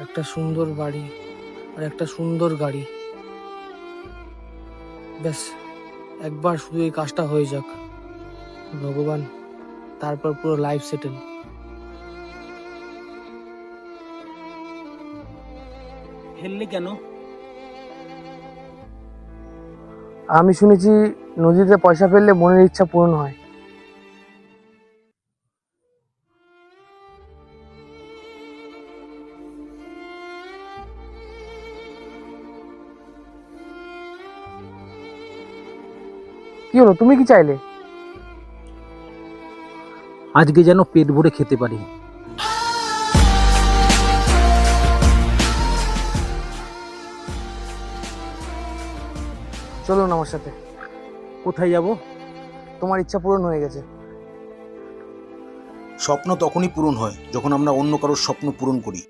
একটা সুন্দর বাড়ি আর একটা সুন্দর গাড়ি। ব্যাস একবার শুধু এই কাজটা হয়ে যাক ভগবান, তারপর পুরো লাইফ সেটেল। ফেললে কেন? আমি শুনেছি নদীতে পয়সা ফেললে মনের ইচ্ছা পূরণ হয়। কি হলো, তুমি কি চাইলে? আজকে যেন পেট ভরে খেতে পারি। চলুন আমার সাথে। কোথায় যাব? তোমার ইচ্ছা পূরণ হয়ে গেছে। স্বপ্ন তখনই পূরণ হয় যখন আমরা অন্য কারোর স্বপ্ন পূরণ করি।